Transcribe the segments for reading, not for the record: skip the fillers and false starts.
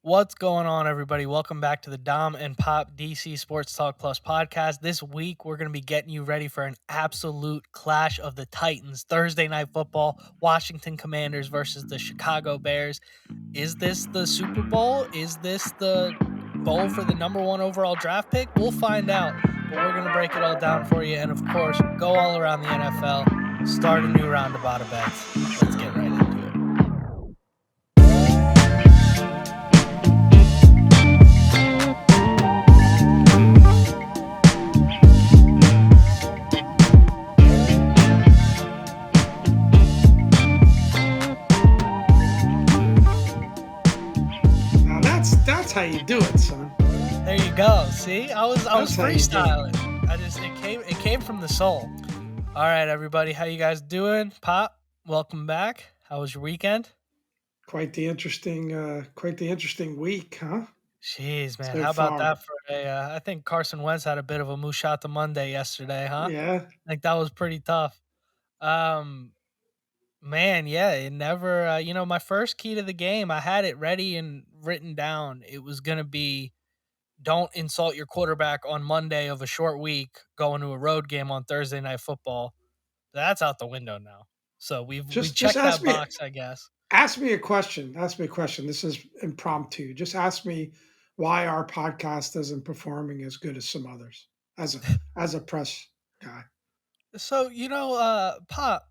What's going on, everybody? Welcome back to the Dom and Pop DC Sports Talk Plus podcast. This week, we're going to be getting you ready for an absolute clash of the Titans. Thursday night football, Washington Commanders versus the Chicago Bears. Is this the Super Bowl? Is this the bowl for the number one overall draft pick? We'll find out, but we're going to break it all down for you. And of course, go all around the NFL, start a new round of bada bets. Let's get right into it. Now that's how you do it, son. There you go. See, I was That's how you do it. freestyling. It came from the soul. All right, everybody, how you guys doing? Pop, welcome back. How was your weekend? Quite the interesting week, huh? Jeez, man, So how about far. that for a? I think Carson Wentz had a bit of a Mushata Monday yesterday, huh? Yeah. Like that was pretty tough. Um, Man, yeah, it never. My first key to the game, I had it ready and written down. It was gonna be don't insult your quarterback on Monday of a short week going to a road game on Thursday night football. That's out the window now. So we've Just checked that box, I guess. ask me a question. Ask me a question. This is impromptu. Just ask me why our podcast isn't performing as good as some others as a press guy. So, Pop,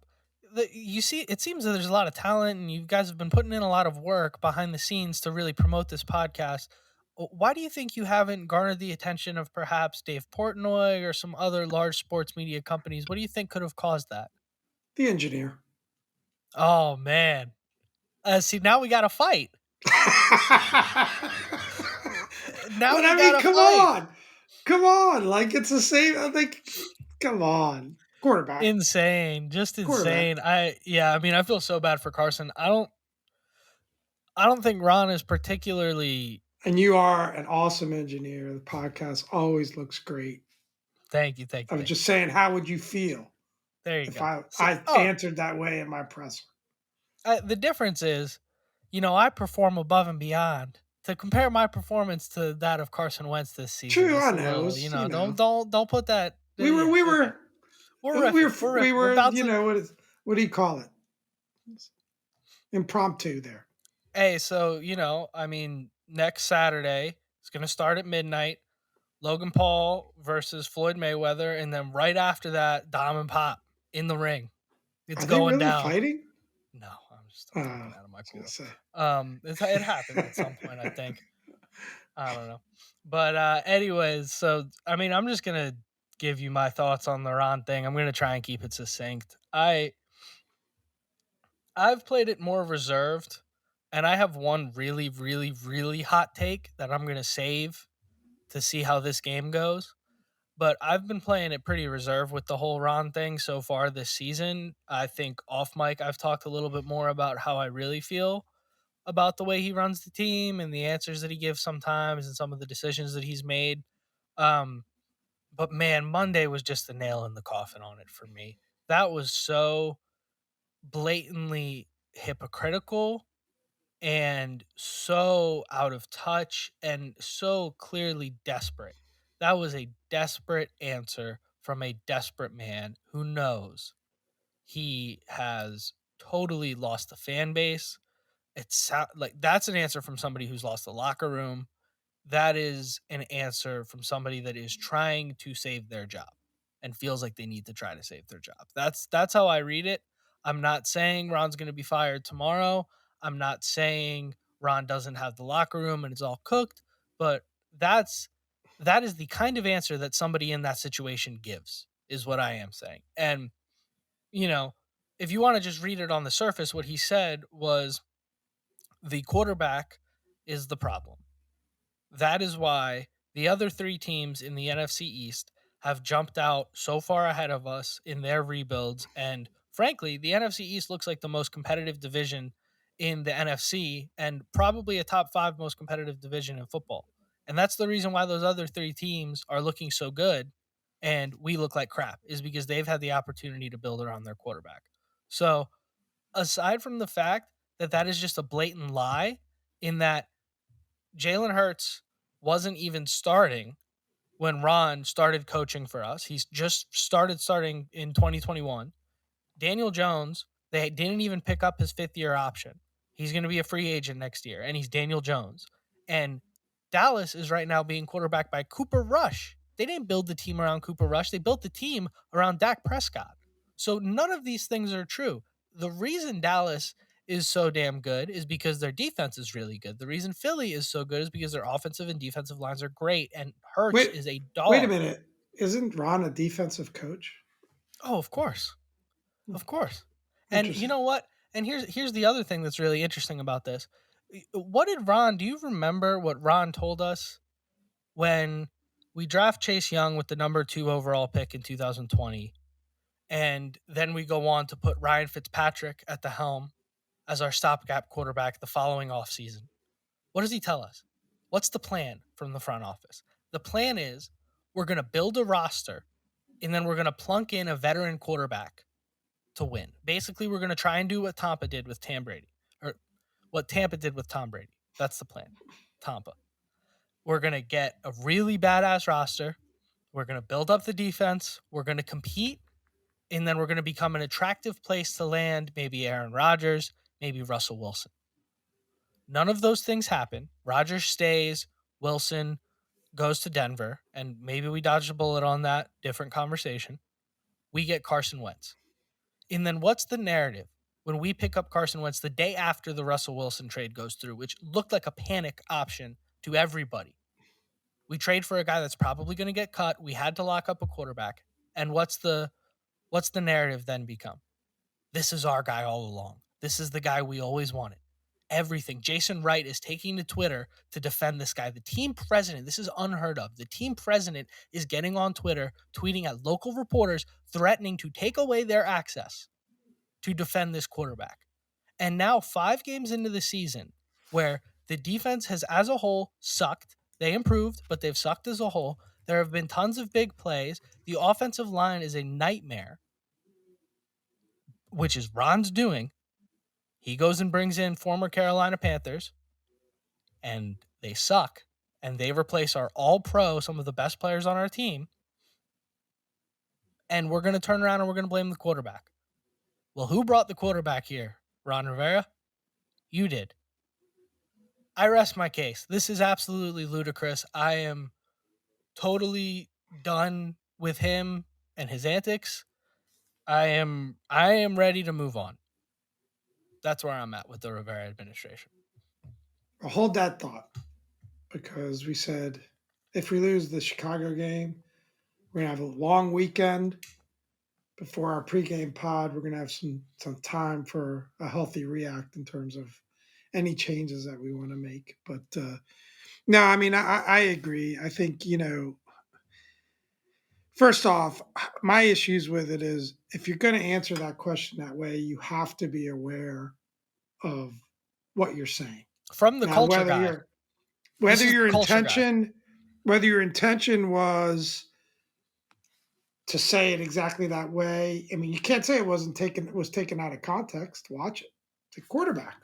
you see, it seems that there's a lot of talent, and you guys have been putting in a lot of work behind the scenes to really promote this podcast. Why do you think you haven't garnered the attention of perhaps Dave Portnoy or some other large sports media companies? What do you think could have caused that? The engineer. Oh man, see, now we got to fight. Now But we I mean, got to come fight. on. Come on. Like it's the same. I think come on. Quarterback. Insane, just Quarterback. insane. I mean, I feel so bad for Carson. I don't think Ron is particularly. And you are an awesome engineer. The podcast always looks great. Thank you, thank you, I was thank just you. saying, how would you feel There you if go. I answered that way in my presser? The difference is, I perform above and beyond. To compare my performance to that of Carson Wentz this season, True, it's I a know. little, It's, don't put that. we were, Yeah, we okay. were, We're we riffing. were, We're we riffing. We're were. bouncing. What do you call it? Impromptu there. Hey, so I mean, next Saturday it's gonna start at midnight. Logan Paul versus Floyd Mayweather, and then right after that, Dom and Pop in the ring. It's Are they going really down. fighting? No, I'm talking I out of my was gonna core. say. It happens at some point, I think. I don't know, but anyways, so I mean, I'm just gonna give you my thoughts on the Ron thing. I'm gonna try and keep it succinct. I've played it more reserved, and I have one really, really, really hot take that I'm gonna save to see how this game goes. But I've been playing it pretty reserved with the whole Ron thing so far this season. I think off mic, I've talked a little bit more about how I really feel about the way he runs the team and the answers that he gives sometimes and some of the decisions that he's made. Um, but man, Monday was just the nail in the coffin on it for me. That was so blatantly hypocritical and so out of touch and so clearly desperate. That was a desperate answer from a desperate man who knows he has totally lost the fan base. It's like that's an answer from somebody who's lost the locker room. That is an answer from somebody that is trying to save their job and feels like they need to try to save their job. That's how I read it. I'm not saying Ron's going to be fired tomorrow. I'm not saying Ron doesn't have the locker room and it's all cooked, but that is the kind of answer that somebody in that situation gives is what I am saying. And you know, if you want to just read it on the surface, what he said was the quarterback is the problem. That is why the other three teams in the NFC East have jumped out so far ahead of us in their rebuilds. And frankly, the NFC East looks like the most competitive division in the NFC and probably a top five most competitive division in football. And that's the reason why those other three teams are looking so good and we look like crap, is because they've had the opportunity to build around their quarterback. So, aside from the fact that that is just a blatant lie, in that Jalen Hurts wasn't even starting when Ron started coaching for us. He's just starting in 2021. Daniel Jones, they didn't even pick up his 5th-year option. He's going to be a free agent next year, and he's Daniel Jones. And Dallas is right now being quarterbacked by Cooper Rush. They didn't build the team around Cooper Rush. They built the team around Dak Prescott. So none of these things are true. The reason Dallas is so damn good is because their defense is really good. The reason Philly is so good is because their offensive and defensive lines are great, and Hurts Wait, is a wait a dog. minute. Isn't Ron a defensive coach? Oh, of course. Of course. And you Interesting. know what? And here's the other thing that's really interesting about this. What did Ron, do you remember what Ron told us when we draft Chase Young with the number 2 overall pick in 2020, and then we go on to put Ryan Fitzpatrick at the helm as our stopgap quarterback the following offseason? What does he tell us? What's the plan from the front office? The plan is we're going to build a roster, and then we're going to plunk in a veteran quarterback to win. Basically, we're going to try and do what Tampa did with Tom Brady, or what Tampa did with Tom Brady. That's the plan. Tampa. We're going to get a really badass roster. We're going to build up the defense. We're going to compete. And then we're going to become an attractive place to land. Maybe Aaron Rodgers, maybe Russell Wilson. None of those things happen. Rodgers stays. Wilson goes to Denver. And maybe we dodged a bullet on that. Different conversation. We get Carson Wentz. And then what's the narrative when we pick up Carson Wentz the day after the Russell Wilson trade goes through, which looked like a panic option to everybody? We trade for a guy that's probably going to get cut. We had to lock up a quarterback. And what's the narrative then become? This is our guy all along. This is the guy we always wanted. Everything. Jason Wright is taking to Twitter to defend this guy. The team president, this is unheard of. The team president is getting on Twitter, tweeting at local reporters, threatening to take away their access to defend this quarterback. And now, 5 games into the season, where the defense has as a whole sucked, they improved, but they've sucked as a whole. There have been tons of big plays. The offensive line is a nightmare, which is Ron's doing. He goes and brings in former Carolina Panthers, and they suck. And they replace our all pro, some of the best players on our team. And we're going to turn around and we're going to blame the quarterback. Well, who brought the quarterback here? Ron Rivera? You did. I rest my case. This is absolutely ludicrous. I am totally done with him and his antics. I am ready to move on. That's where I'm at with the Rivera administration. I'll hold that thought because we said if we lose the Chicago game, we're gonna have a long weekend before our pregame pod. We're gonna have some time for a healthy react in terms of any changes that we want to make. But no, I mean I agree. I think first off, my issues with it is if you're going to answer that question that way, you have to be aware of what you're saying. From the Now, culture guy. This whether is the your culture guy. intention whether your intention was to say it exactly that way, I mean, you can't say it was taken out of context. Watch it. It's a quarterback.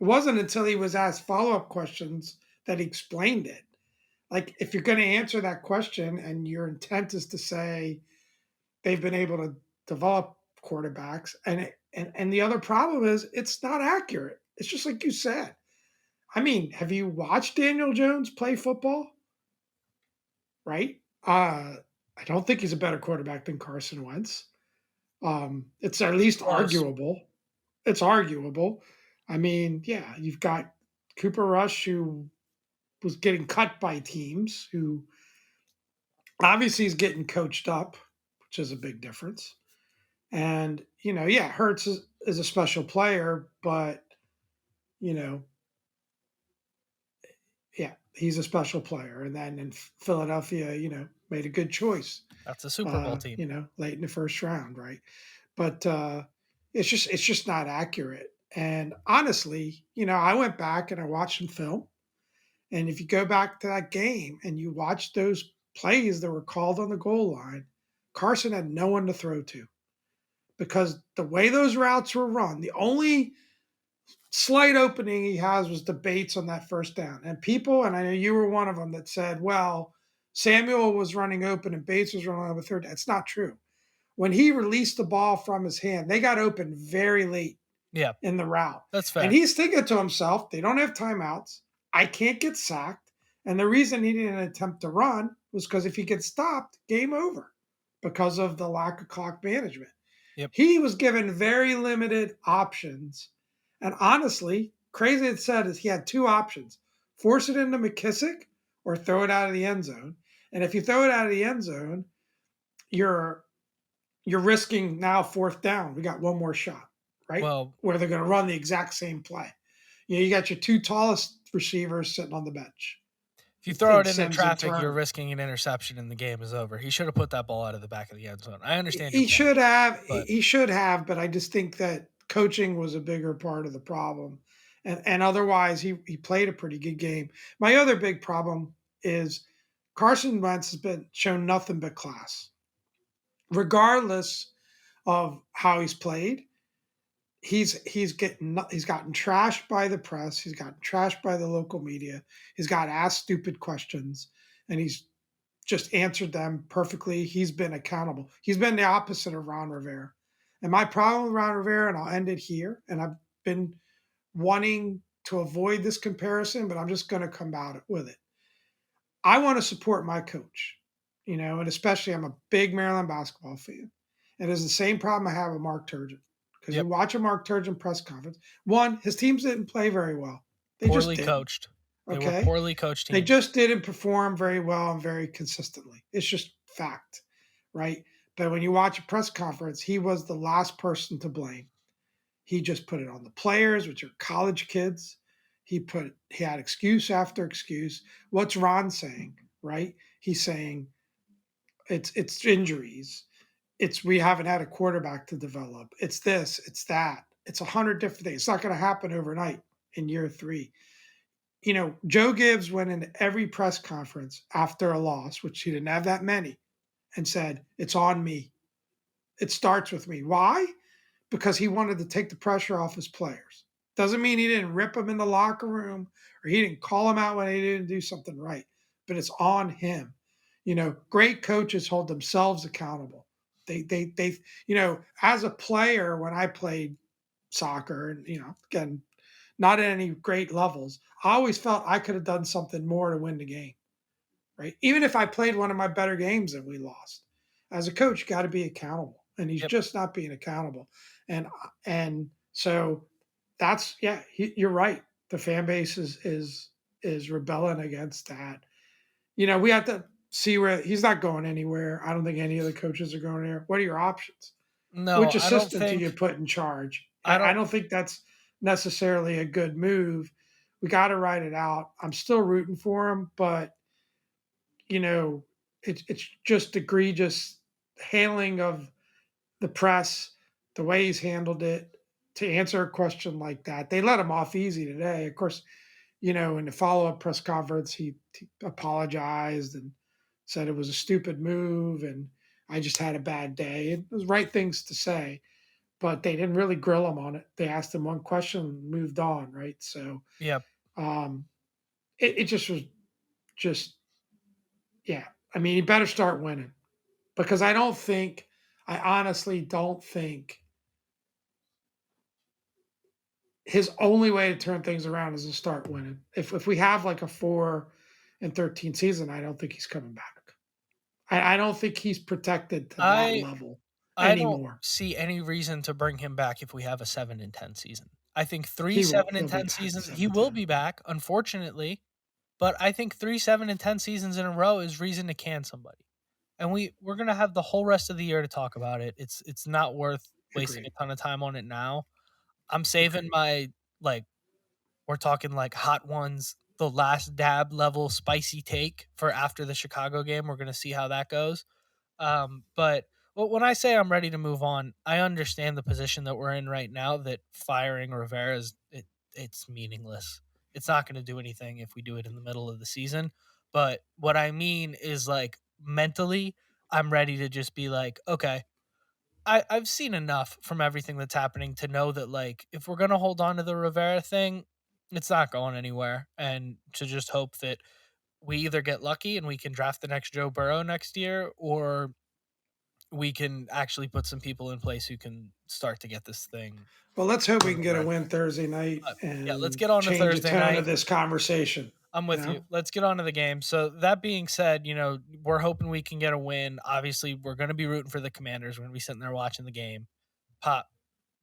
It wasn't until he was asked follow up questions that he explained it. Like, if you're going to answer that question and your intent is to say they've been able to develop quarterbacks, and the other problem is it's not accurate. It's just like you said. I mean, have you watched Daniel Jones play football? Right? I don't think he's a better quarterback than Carson Wentz. It's at least Close. arguable. It's arguable. I mean, yeah, you've got Cooper Rush who was getting cut by teams who obviously is getting coached up, which is a big difference. And, yeah, Hertz is a special player, but, you know, yeah, he's a special player. And then in Philadelphia, made a good choice, That's a Super Bowl team. late in the first round, right? But it's just not accurate. And honestly, I went back and I watched some film. And if you go back to that game and you watch those plays that were called on the goal line, Carson had no one to throw to because the way those routes were run, the only slight opening he has was debates on that first down. And people, and I know you were one of them that said, well, Samuel was running open and Bates was running over third. That's not true. When he released the ball from his hand, they got open very late Yeah, in the route. that's And fair. he's thinking to himself, they don't have timeouts. I can't get sacked. And the reason he didn't attempt to run was because if he gets stopped, game over because of the lack of clock management. Yep. He was given very limited options. And honestly, crazy it said is he had two options: force it into McKissick or throw it out of the end zone. And if you throw it out of the end zone, you're you're risking now fourth down. We got one more shot, right? Well, Where they're going to run the exact same play. You got your two tallest receivers sitting on the bench if you throw in it into Sims and traffic, you're Turner. risking an interception and the game is over. He should have put that ball out of the back of the end zone. I understand your He point, should have. but He should have. But I just think that coaching was a bigger part of the problem. And otherwise, he played a pretty good game. My other big problem is Carson Wentz has been shown nothing but class, regardless of how he's played. He's gotten trashed by the press. He's gotten trashed by the local media. He's got asked stupid questions, and he's just answered them perfectly. He's been accountable. He's been the opposite of Ron Rivera. And my problem with Ron Rivera, and I'll end it here, and I've been wanting to avoid this comparison, but I'm just going to come out with it. I want to support my coach, and especially I'm a big Maryland basketball fan. And it's the same problem I have with Mark Turgeon. Because you yep, watch a Mark Turgeon press conference, one, his teams didn't play very well. They just poorly didn't. coached. They were Okay. poorly coached They teams. just didn't perform very well and very consistently. It's just fact, right? But when you watch a press conference, he was the last person to blame. He just put it on the players, which are college kids. He had excuse after excuse. What's Ron saying, right? He's saying it's injuries. It's we haven't had a quarterback to develop. It's this, it's that. It's 100 different things. It's not going to happen overnight in year three. Joe Gibbs went into every press conference after a loss, which he didn't have that many, and said, it's on me. It starts with me. Why? Because he wanted to take the pressure off his players. Doesn't mean he didn't rip them in the locker room or he didn't call them out when they didn't do something right, but it's on him. Great coaches hold themselves accountable. As a player, when I played soccer, and again, not at any great levels, I always felt I could have done something more to win the game, right? Even if I played one of my better games and we lost. As a coach, you got to be accountable, and he's Yep. just not being accountable. And so you're right. The fan base is rebelling against that. We have to see where he's not going anywhere. I don't think any of the coaches are going there. What are your options? No, Which I don't assistant do you think put in charge? I I don't don't think that's necessarily a good move. We got to ride it out. I'm still rooting for him, but you know, it's just egregious handling of the press, the way he's handled it to answer a question like that. They let him off easy today. Of course, in the follow up press conference, he apologized and said it was a stupid move and I just had a bad day. It was right things to say, but they didn't really grill him on it. They asked him one question and moved on, right? So yep. um, it just was just, yeah. I mean, he better start winning because I honestly don't think his only way to turn things around is to start winning. If we have like a 4-13 season, I don't think he's coming back. I don't think he's protected to that I level I don't anymore. see any reason to bring him back if we have a 7-10 season. I think 3 He will. 7 and He'll be 10 back seasons he will 7-10. be back, unfortunately, but I think 3 7 and 10 seasons in a row is reason to can somebody. And we're gonna have the whole rest of the year to talk about it. It's not worth wasting a Agreed. ton of time on it now. I'm saving Agreed. my like we're talking like hot ones, the last dab level spicy take for after the Chicago game. We're gonna see how that goes. But when I say I'm ready to move on, I understand the position that we're in right now. That firing Rivera it's meaningless. It's not going to do anything if we do it in the middle of the season. But what I mean is like mentally, I'm ready to just be like, okay, I've seen enough from everything that's happening to know that, like, if we're gonna hold on to the Rivera thing, it's not going anywhere, and to just hope that we either get lucky and we can draft the next Joe Burrow next year, or we can actually put some people in place who can start to get this thing Well, let's hope we can moving get a right. win Thursday night Yeah, let's and get on to change the Thursday tone of night. this conversation. I'm You with you. know, Let's get on to the game. So that being said, we're hoping we can get a win. Obviously, we're going to be rooting for the Commanders. We're going to be sitting there watching the game. Pop,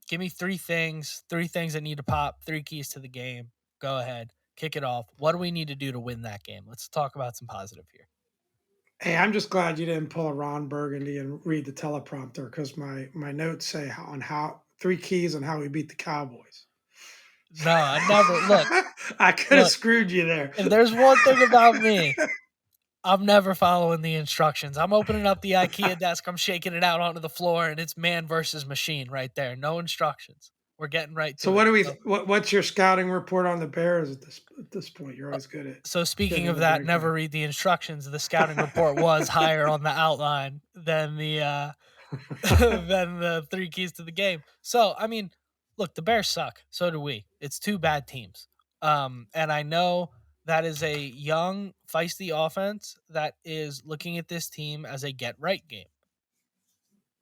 give me three things that need to pop, three keys to the game. Go ahead, kick it off. What do we need to do to win that game? Let's talk about some positive here. hey, I'm just glad you didn't pull a Ron Burgundy and read the teleprompter because my notes say on how three keys on how we beat the Cowboys. No, I never I could have look. screwed you there. If there's one thing about me, I'm never following the instructions. I'm opening up the IKEA desk, I'm shaking it out onto the floor, and it's man versus machine right there. No instructions. We're getting right So to what it. do we? What's your scouting report on the Bears at this point? You're Uh, always good at so speaking giving of the that, never breakdown. read the instructions. The scouting report was higher on the outline than the than the three keys to the game. So I mean, look, the Bears suck. So do we. It's two bad teams. And I know that is a young, feisty offense that is looking at this team as a get right game.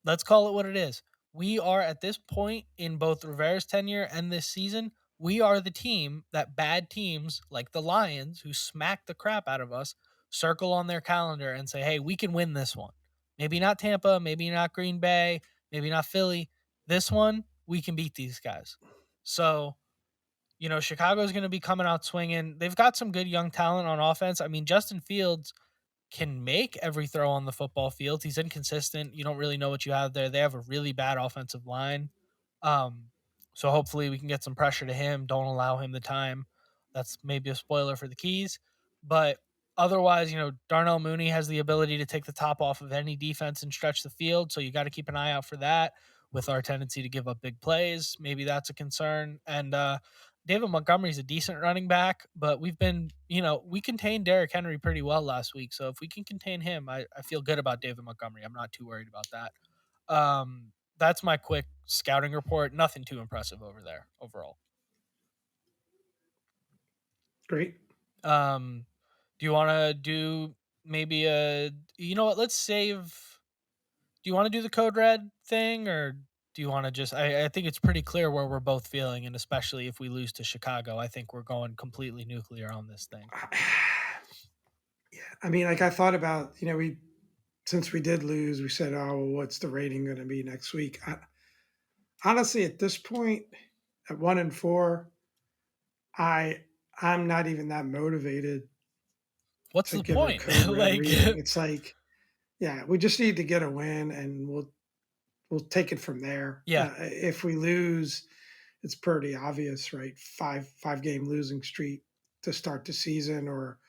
Let's call it what it is. We are at this point in both Rivera's tenure and this season, we are the team that bad teams like the Lions, who smack the crap out of us, circle on their calendar and say, hey, we can win this one. Maybe not Tampa, maybe not Green Bay, maybe not Philly. This one, we can beat these guys. So, Chicago's going to be coming out swinging. They've got some good young talent on offense. I mean, Justin Fields can make every throw on the football field. He's inconsistent. You don't really know what you have there. They have a really bad offensive line. Um, so hopefully we can get some pressure to him. Don't allow him the time. That's maybe a spoiler for the keys. But otherwise, Darnell Mooney has the ability to take the top off of any defense and stretch the field. So you got to keep an eye out for that with our tendency to give up big plays. Maybe that's a concern. And David Montgomery's a decent running back, but we contained Derrick Henry pretty well last week. So if we can contain him, I feel good about David Montgomery. I'm not too worried about that. That's my quick scouting report. Nothing too impressive over there overall. Great. Do you want to do maybe you know what? Let's save. Do you want to do the code red thing, or do you want to just? I think it's pretty clear where we're both feeling, and especially if we lose to Chicago, I think we're going completely nuclear on this thing. Yeah, I mean, like I thought about, we since we did lose, we said, oh, well, what's the rating going to be next week? Honestly, at this point, at 1-4, I I'm not even that motivated What's to the give a point? code red Like, reading. It's like, yeah, we just need to get a win, and we'll take it from there. yeah, If we lose, it's pretty obvious, right? Five game losing streak to start the season, or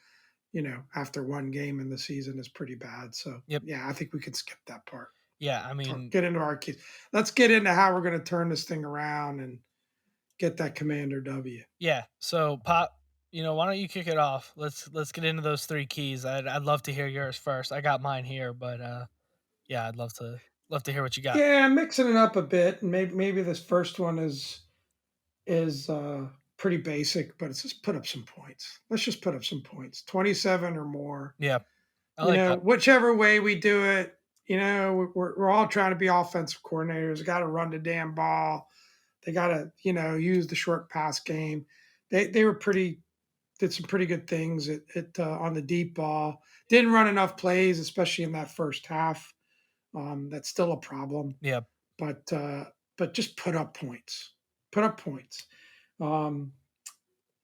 after one game in the season is pretty bad. So yep, yeah, I think we can skip that part. yeah. I mean, Get into our keys. Let's get into how we're going to turn this thing around and get that Commander W. yeah. So, Pop, why don't you kick it off? Let's get into those three keys. I'd love to hear yours first. I got mine here, but yeah, I'd love to hear what you got. Yeah, I'm mixing it up a bit. Maybe this first one is pretty basic, but it's just put up some points. Let's just put up some points, 27 or more. Yeah, I like that. Whichever way we do it, we're all trying to be offensive coordinators. Got to run the damn ball. They got to use the short pass game. They were pretty did some pretty good things on the deep ball. Didn't run enough plays, especially in that first half. That's still a problem, Yeah, but just put up points. Put up points. Um,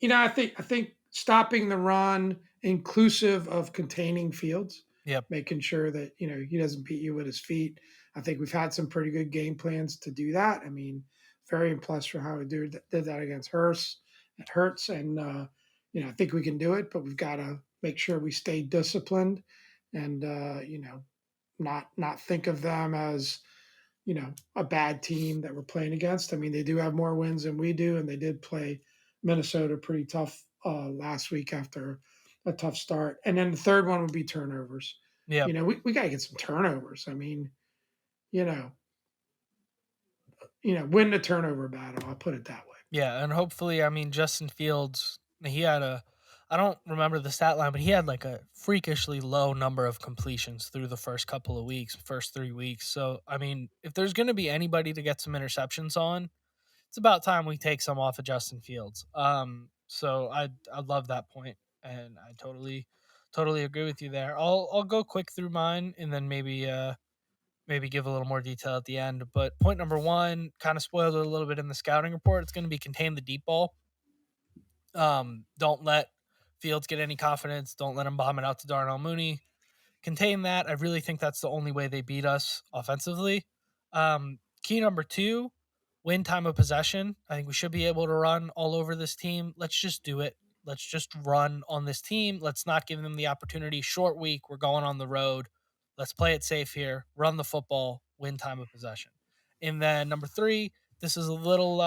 I think stopping the run, inclusive of containing Fields, yep, making sure that he doesn't beat you with his feet. I think we've had some pretty good game plans to do that. I mean, very impressed for how we did that against Hurts. It hurts, and I think we can do it, but we've got to make sure we stay disciplined and not think of them as a bad team that we're playing against. I mean, they do have more wins than we do, and they did play Minnesota pretty tough last week after a tough start. And then the third one would be turnovers. yep, We got to get some turnovers. I mean, you know, win the turnover battle. I'll put it that way. Yeah, and hopefully, I mean, Justin Fields, he had a, I don't remember the stat line, but he had like a freakishly low number of completions through the first couple of weeks, first 3 weeks. So, I mean, if there's going to be anybody to get some interceptions on, it's about time we take some off of Justin Fields. So I love that point, and I totally agree with you there. I'll go quick through mine, and then maybe give a little more detail at the end. But point number one, kind of spoiled it a little bit in the scouting report. It's going to be contain the deep ball. Don't let Fields get any confidence. Don't let him bomb it out to Darnell Mooney. Contain that. I really think that's the only way they beat us offensively. Key number two, win time of possession. I think we should be able to run all over this team. Let's just do it. Let's just run on this team. Let's not give them the opportunity. Short week. We're going on the road. Let's play it safe here. Run the football. Win time of possession. And then number three, this is a little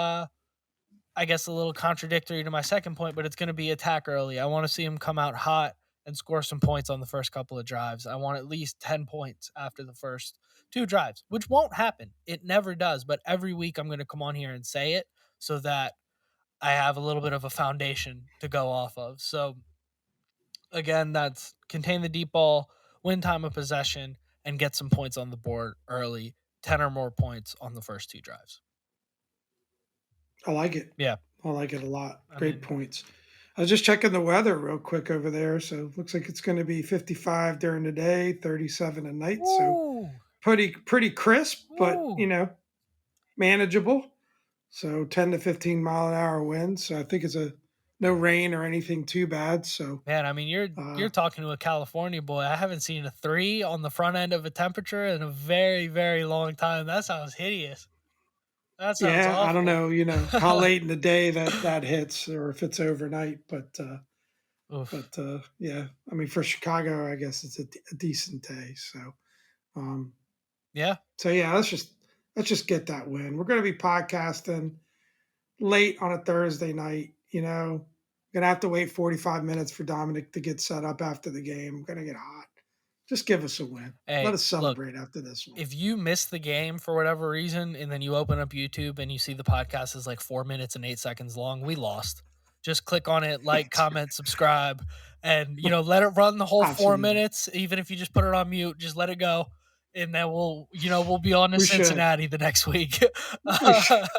I guess a little contradictory to my second point, but it's going to be attack early. I want to see him come out hot and score some points on the first couple of drives. I want at least 10 points after the first two drives, which won't happen. It never does. But every week I'm going to come on here and say it so that I have a little bit of a foundation to go off of. So, again, that's contain the deep ball, win time of possession, and get some points on the board early. 10 or more points on the first two drives. I like it. Yeah. I like it a lot. I Great mean, points. I was just checking the weather real quick over there. So it looks like it's going to be 55 during the day, 37 at night. So woo, pretty crisp, but woo. manageable. So 10 to 15 mile an hour winds. So I think it's a no rain or anything too bad. So Man, I mean, you're uh, talking to a California boy. I haven't seen a 3 on the front end of a temperature in a very, very long time. That sounds hideous. That sounds yeah, I don't awful. know, how late in the day that hits or if it's overnight, Oof. yeah, I mean for Chicago, I guess it's a decent day. Um, Yeah. so yeah, let's just get that win. We're going to be podcasting late on a Thursday night. Gonna have to wait 45 minutes for Dominic to get set up after the game. I'm gonna get hot. Just give us a win. Let Hey, us look, celebrate after this one. if you miss the game for whatever reason and then you open up YouTube and you see the podcast is like 4 minutes and 8 seconds long, we lost. Just click on it, like, That's comment, subscribe, and let it run the whole four absolutely. minutes. Even if you just put it on mute, just let it go. And then we'll be on to We should. Cincinnati the next week.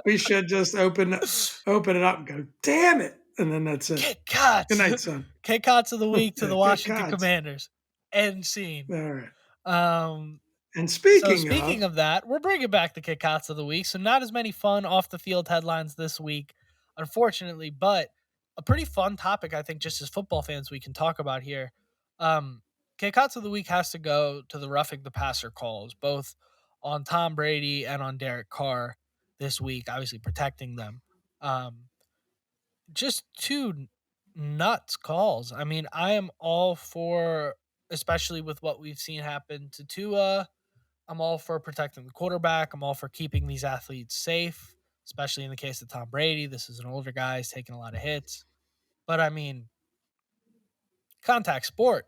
We should just open it up and go, damn it. And then that's it. Kick Good Cots. night, son. Kick Cots of the week to the Good Washington gods. Commanders. End scene. All right. Um, And so speaking speaking of, of that, we're bringing back the kickouts of the week. So not as many fun off the field headlines this week, unfortunately, but a pretty fun topic I think just as football fans we can talk about here. Kickouts of the week has to go to the roughing the passer calls, both on Tom Brady and on Derek Carr this week, obviously protecting them. Um, just two nuts calls. I mean, I am all for, especially with what we've seen happen to Tua. I'm all for protecting the quarterback. I'm all for keeping these athletes safe, especially in the case of Tom Brady. This is an older guy, he's taking a lot of hits. But I mean, contact sport,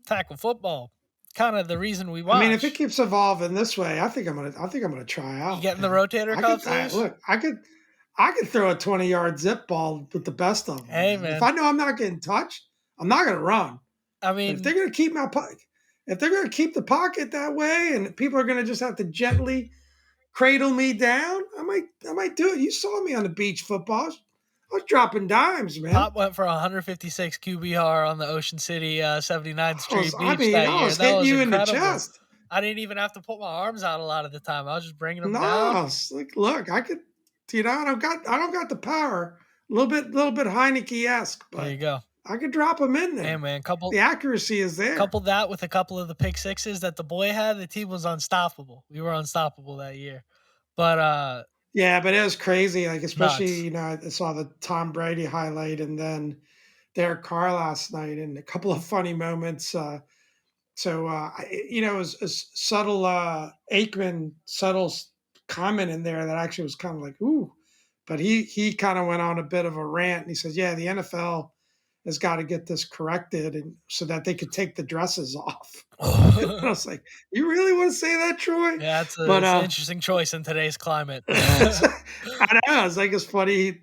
tackle football, kind of the reason we I mean, if it watch. keeps evolving this way, I think I'm gonna try You out, getting the man. rotator I could cuffs I, loose? look. I could throw a 20-yard zip ball with the best of them, Hey, man. If man. I know I'm not getting touched, I'm not gonna run. I But if mean, they're gonna keep if they're gonna keep the pocket that way, and people are gonna just have to gently cradle me down, I might do it. You saw me on the beach football. I was dropping dimes, man. Pop went for 156 QBR on the Ocean City 79th I was, Street I beach mean, that I year. was That hitting was you in the incredible. chest. I didn't even have to put my arms out a lot of the time. I was just bringing them down. No, it's like, look, I could, I don't got the power. A little bit Heineke esque, There you but go. I could drop them in Hey, there. man, The accuracy is there. couple that with a couple of the pick sixes that the boy had, the team was unstoppable. We were unstoppable that year. But Yeah, but it was crazy. Like, especially, nuts. I saw the Tom Brady highlight and then Derek Carr last night, and a couple of funny moments. It was a subtle Aikman subtle comment in there that actually was kind of like, ooh. But he kind of went on a bit of a rant, and he says, yeah, the NFL has got to get this corrected, and so that they could take the dresses off. And I was like, "You really want to say that, Troy?" Yeah, But it's an interesting choice in today's climate. I know it's like it's funny.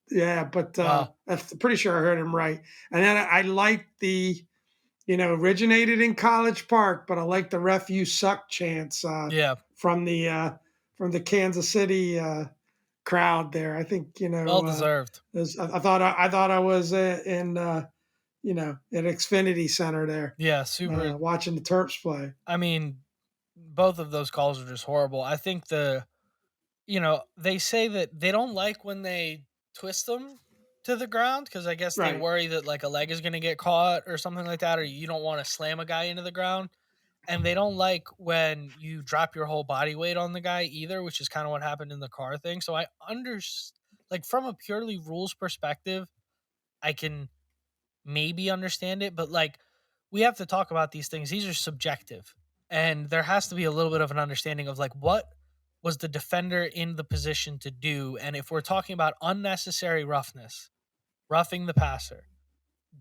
Yeah, but Wow. I'm pretty sure I heard him right. And then I like the originated in College Park, but I like the "ref you suck" chants Yeah, from the Kansas City crowd there. I think well deserved. I thought I was in at Xfinity Center there Yeah, super. watching the Terps play. I mean, both of those calls are just horrible. I think they say that they don't like when they twist them to the ground because I guess they Right. worry that like a leg is going to get caught or something like that, or you don't want to slam a guy into the ground. And they don't like when you drop your whole body weight on the guy either, which is kind of what happened in the car thing. So I like from a purely rules perspective, I can maybe understand it, but like we have to talk about these things. These are subjective. And there has to be a little bit of an understanding of like what was the defender in the position to do. And if we're talking about unnecessary roughness, roughing the passer,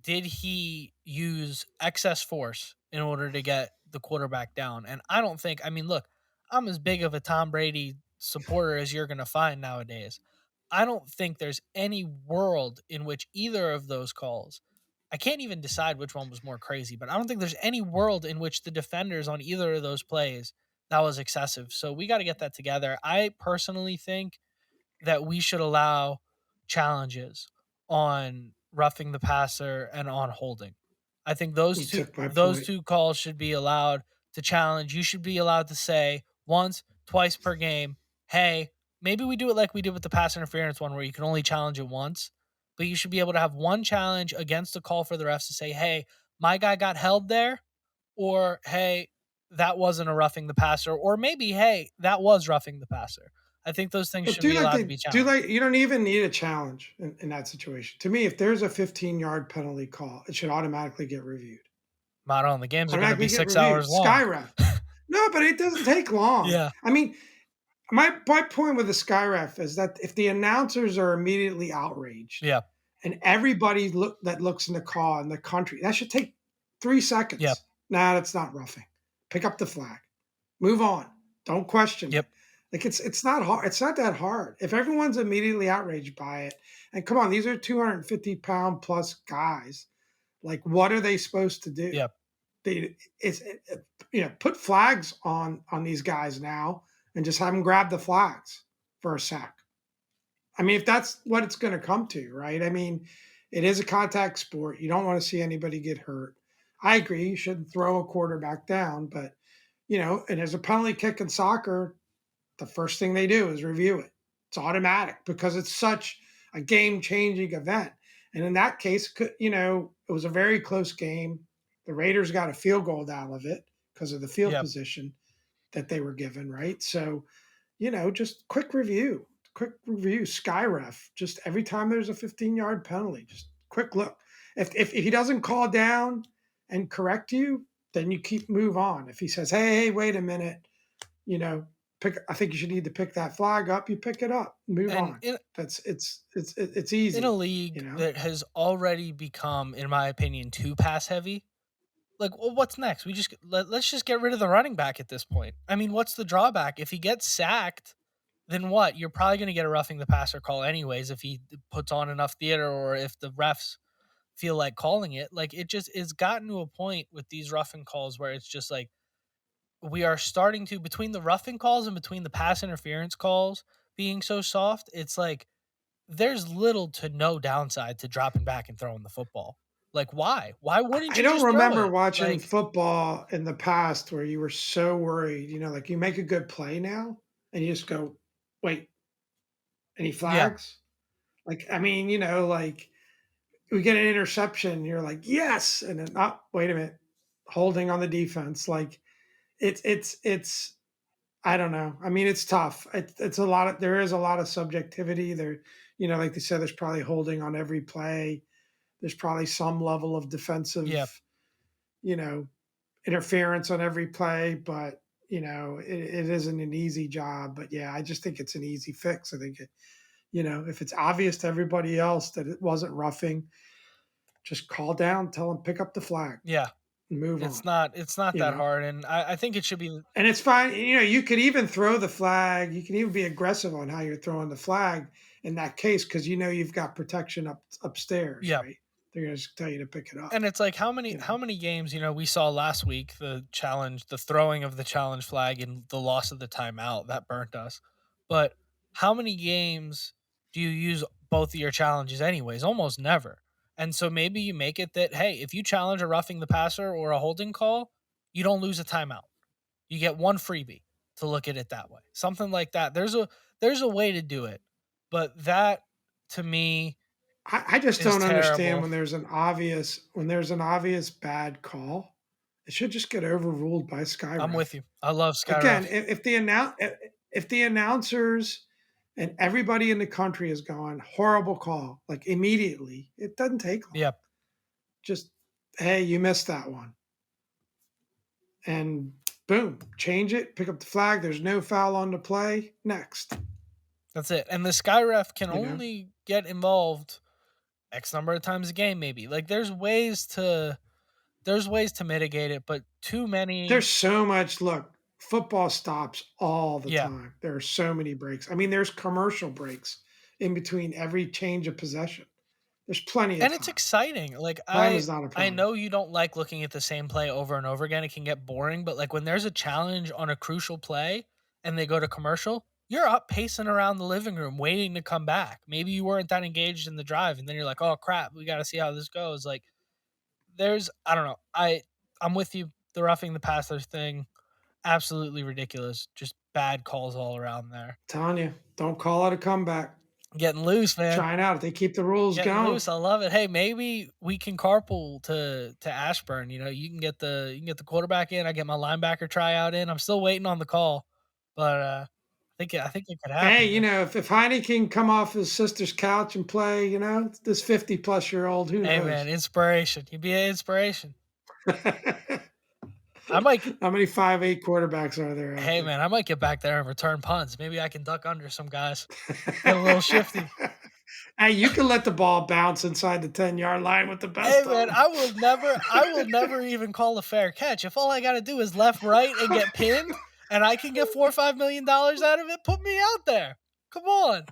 did he use excess force in order to get the quarterback down? And I don't think, I mean, look, I'm as big of a Tom Brady supporter as you're going to find nowadays. I don't think there's any world in which either of those calls, I can't even decide which one was more crazy, but I don't think there's any world in which the defenders on either of those plays that was excessive. So we got to get that together. I personally think that we should allow challenges on roughing the passer and on holding. I think You took my those point. two calls should be allowed to challenge. You should be allowed to say once, twice per game, "Hey, maybe we do it like we did with the pass interference one where you can only challenge it once, but you should be able to have one challenge against a call for the refs to say, "Hey, my guy got held there," or "Hey, that wasn't a roughing the passer," or maybe, "Hey, that was roughing the passer." I think those things But should be allowed to be challenged. you don't even need a challenge in that situation. To me, if there's a 15-yard penalty call, it should automatically get reviewed. Not on the games are going to be Automatically get 6 reviewed. hours long. Sky ref. No, but it doesn't take long. Yeah. I mean, my point with the sky ref is that if the announcers are immediately outraged Yeah. and everybody that looks in the call in the country, that should take 3 Yep. seconds. Nah, that's not roughing. Pick up the flag. Move on. Don't question it. Yep. Like it's not hard. It's not that hard. If everyone's immediately outraged by it, and come on, these are 250-pound plus guys. Like, what are they supposed to do? Yep. They put flags on these guys now and just have them grab the flags for a sack. I mean, if that's what it's going to come to, right? I mean, it is a contact sport. You don't want to see anybody get hurt. I agree. You shouldn't throw a quarterback down, but and there's a penalty kick in soccer. The first thing they do is review it. It's automatic because it's such a game-changing event. And in that case, it was a very close game. The Raiders got a field goal out of it because of the field Yep. position that they were given, right? So, just quick review, Skyref. Just every time there's a 15-yard penalty, just quick look. If he doesn't call down and correct you, then you move on. If he says, hey, wait a minute, you know, I think you should need to pick that flag up. You pick it up, move And on. in It's in a easy, league that has already become, in my opinion, too pass heavy, like, well, what's next? Let's just get rid of the running back at this point. I mean, what's the drawback? If he gets sacked, then what? You're probably going to get a roughing the passer call anyways if he puts on enough theater or if the refs feel like calling it. Like it just it's gotten to a point with these roughing calls where it's just like we are starting to between the roughing calls and between the pass interference calls being so soft, it's like there's little to no downside to dropping back and throwing the football. Like why? Why wouldn't I you don't just throw remember it? watching Like football in the past where you were so worried, like you make a good play now and you just go, wait, any yeah, flags? Like, I mean, like we get an interception, you're like, yes. And then, oh, wait a minute, holding on the defense. Like it's, I don't know. I mean, it's tough. It's there is a lot of subjectivity there. Like they said, there's probably holding on every play. There's probably some level of yeah. defensive, you know, interference on every play, but it isn't an easy job. But yeah, I just think it's an easy fix. I think if it's obvious to everybody else that it wasn't roughing, Just call down, tell them pick up the flag, Yeah, and move it's on. not it's not You that know, hard, and I think it should be. and it's fine. You know, you could even throw the flag. You can even be aggressive on how you're throwing the flag in that case because you know you've got protection upstairs, Yeah. right? They're going to just tell you to pick it up. And it's like how many You how know, many games, we saw last week, the throwing of the challenge flag and the loss of the timeout that burnt us. But how many games do you use both of your challenges anyways? Almost never. And so maybe you make it that, hey, if you challenge a roughing the passer or a holding call, you don't lose a timeout. You get one freebie, to look at it that way. Something like that. There's a way to do it. But that, to me, I just is don't understand terrible. when there's an obvious bad call. It should just get overruled by I'm with Skyref. you. I love Again, Skyref. if the announcers and everybody in the country is going horrible call like immediately, it doesn't take long. Yeah. Just hey, you missed that one, and boom, change it, pick up the flag. There's no foul on the play. Next, That's it. And the Skyref can you know, only get involved X number of times a game, maybe. Like there's ways to mitigate it, but too there's many. so much. Look, football stops all the Yeah. time. There are so many breaks. I mean, there's commercial breaks in between every change of possession. There's plenty of And it's time. exciting. Like Time I is not a I problem. know you don't like looking at the same play over and over again. It can get boring, but like when there's a challenge on a crucial play and they go to commercial, you're up pacing around the living room waiting to come back. Maybe you weren't that engaged in the drive and then you're like, "Oh crap, we got to see how this goes." Like I don't know. I'm with you. The roughing the passer thing, absolutely ridiculous. Just bad calls all around there. Telling you, don't call it a comeback. Getting loose, man. Trying out. They keep the rules Getting going. loose. I love it. Hey, maybe we can carpool to Ashburn. You can get the quarterback in. I get my linebacker tryout in. I'm still waiting on the call, but I think it could Hey, happen, you man. know, if Heine can come off his sister's couch and play, you know, this 50-plus-year-old, who Hey, man, knows? inspiration. You'd be an inspiration. I might. How many 5'8" quarterbacks are there out Hey, there? man, I might get back there and return punts. Maybe I can duck under some guys. Get a little shifty. Hey, you can let the ball bounce inside the 10-yard line with the Hey best man, of I will never even call a fair catch. If all I gotta do is left, right, and get pinned, and I can get $4 or $5 million out of it, put me out there. Come on.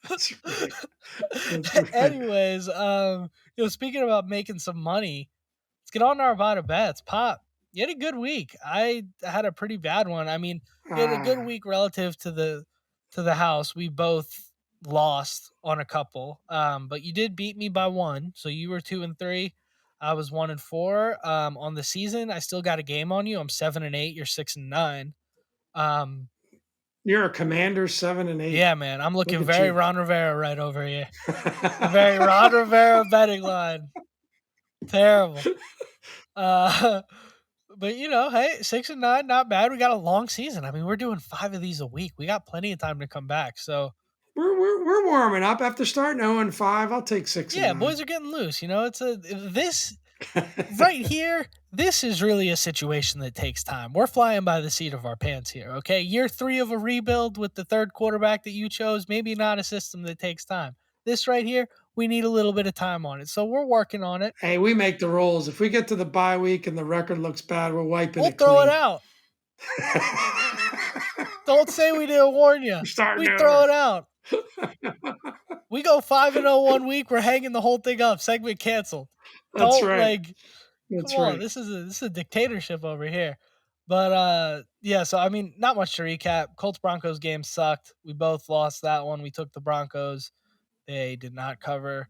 That's right. That's right. Anyways, speaking about making some money, let's get on to our bada bets. Pop, you had a good week. I had a pretty bad one. I mean, you had a good Ah, week relative to the house. We both lost on a couple, but you did beat me by one. So you were 2-3. I was 1-4. On the season, I still got a game on you. I'm 7-8. You're 6-9. Um, you're a commander 7-8. yeah, man, I'm Look looking at very you. Ron Rivera right over here. The very Ron Rivera betting line. Terrible. Uh, but hey, 6-9, not bad. We got a long season. I mean, we're doing 5 of these a week. We got plenty of time to come back. So We're warming up after starting 0-5. I'll take six and yeah, nine. boys are getting loose. It's a this right here. This is really a situation that takes time. We're flying by the seat of our pants here. Okay, year 3 of a rebuild with the third quarterback that you chose. Maybe not a system that takes time. This right here, we need a little bit of time on it. So we're working on it. Hey, we make the rules. If we get to the bye week and the record looks bad, we're wiping We'll it throw it clean. out. Don't say we didn't warn you. We're starting We throw over. it out. We go 5-0 one week. We're hanging the whole thing up. Segment canceled. That's Don't right. like. Come That's on. right. This is a dictatorship over here. But yeah. So I mean, not much to recap. Colts Broncos game sucked. We both lost that one. We took the Broncos. They did not cover.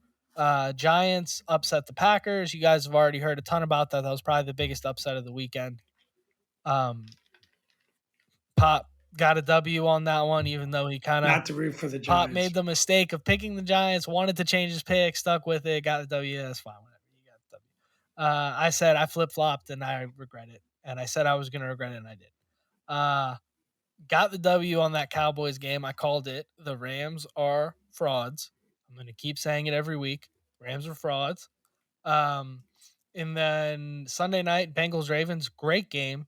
Giants upset the Packers. You guys have already heard a ton about that. That was probably the biggest upset of the weekend. Um, Pop got a W on that one, even though he kind of Not to root for the Pop made Giants. the mistake of picking the Giants, wanted to change his pick, stuck with it, got the W. That's fine, whatever. You got the W. I said I flip flopped and I regret it, and I said I was going to regret it, and I did. Uh, got the W on that Cowboys game. I called it. The Rams are frauds. I'm going to keep saying it every week. Rams are frauds. Um, and then Sunday night, Bengals Ravens, great game.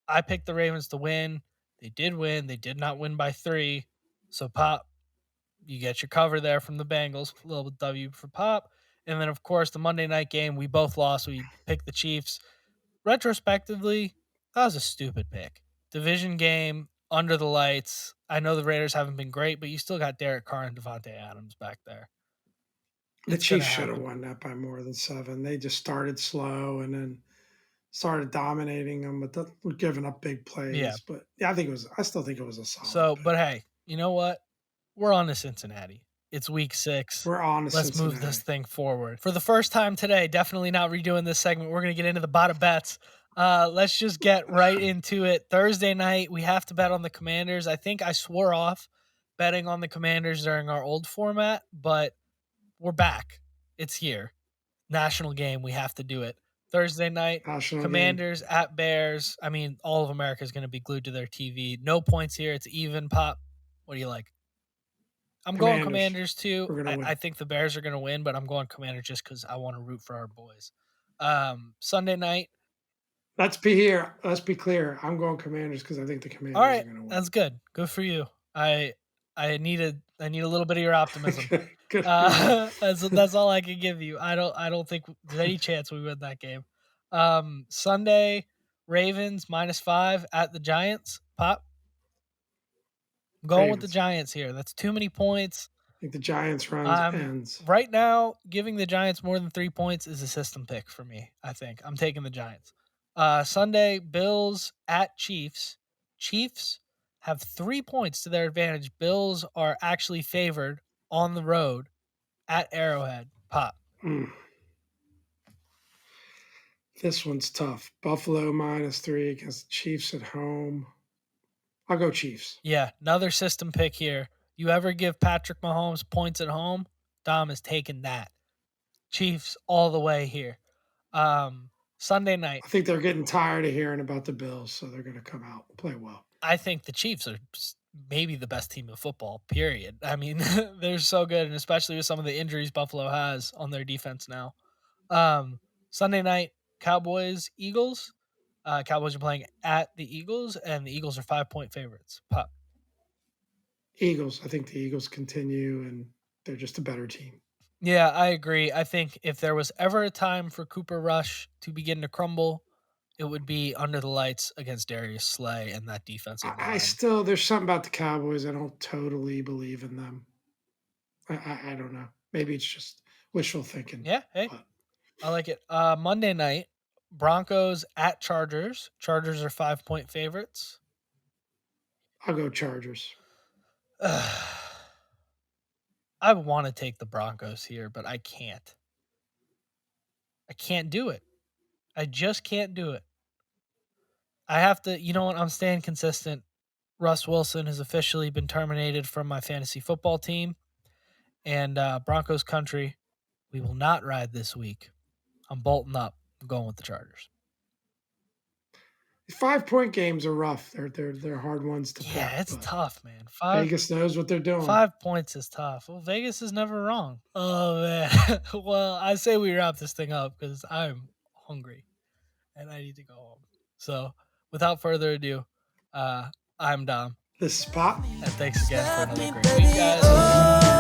I picked the Ravens to win. They did win. They did not win by 3. So Pop, you get your cover there from the Bengals. A little W for Pop. And then, of course, the Monday night game, we both lost. We picked the Chiefs. Retrospectively, that was a stupid pick. Division game, under the lights. I know the Raiders haven't been great, but you still got Derek Carr and Devontae Adams back there. The It's going to Chiefs should have happen. won that by more than 7. They just started slow and then started dominating them, but were giving up big Yeah. plays. But yeah, I still think it was a solid So, pick. but hey, you know what? We're on to Cincinnati. It's week 6. We're on to Let's move this Cincinnati. thing forward. For the first time today, definitely not redoing this segment. We're going to get into the bada bets. Let's just get right into it. Thursday night, we have to bet on the Commanders. I think I swore off betting on the Commanders during our old format, but we're back. It's here. National game. We have to do it. Thursday night, National game. Commanders at Bears. I mean, all of America is going to be glued to their TV. No points here. It's even pop. What do you like? I'm going Commanders. Commanders too. We're gonna I win. think the Bears are going to win, but I'm going Commanders just because I want to root for our boys. Sunday night. Let's be here. Let's be clear. I'm going Commanders because I think the All Commanders are right, going to win. that's good. Good for you. I need a little bit of your optimism. Good for you. That's all I can give you. I don't think there's any chance we win that game. Sunday, Ravens -5 at the Giants. Pop. I'm going with the Ravens. Giants here. That's too many points. I think the Giants runs ends. Right now, giving the Giants more than 3 points is a system pick for me, I think. I'm taking the Giants. Sunday, Bills at Chiefs. Chiefs have 3 points to their advantage. Bills are actually favored on the road at Arrowhead. Pop. Mm. This one's tough. Buffalo -3 against the Chiefs at home. I'll go Chiefs. Yeah, another system pick here. You ever give Patrick Mahomes points at home? Dom is taking that. Chiefs all the way here. Sunday night. I think they're getting tired of hearing about the Bills, so they're going to come out and play well. I think the Chiefs are maybe the best team in football, period. I mean, they're so good, and especially with some of the injuries Buffalo has on their defense now. Sunday night, Cowboys, Eagles. Cowboys are playing at the Eagles, and the Eagles are 5-point favorites. Pop. Eagles. I think the Eagles continue, and they're just a better team. Yeah, I agree. I think if there was ever a time for Cooper Rush to begin to crumble, it would be under the lights against Darius Slay and that defensive I line. still, there's something about the Cowboys. I don't totally believe in them. I don't know. Maybe it's just wishful thinking. Yeah, hey, But I like it. Monday night, Broncos at Chargers. Chargers are 5-point favorites. I'll go Chargers. I want to take the Broncos here, but I can't. I can't do it. I just can't do it. I have to, you know what? I'm staying consistent. Russ Wilson has officially been terminated from my fantasy football team. And Broncos country, we will not ride this week. I'm bolting up. I'm going with the Chargers. 5-point games are rough. They're hard ones to pick. Yeah, it's But tough, man. Vegas knows what they're doing. 5 points is tough. Well, Vegas is never wrong. Oh man. Well, I say we wrap this thing up because I'm hungry and I need to go home. So, without further ado, uh, I'm Dom, This is Pop. and thanks again for another great week, guys.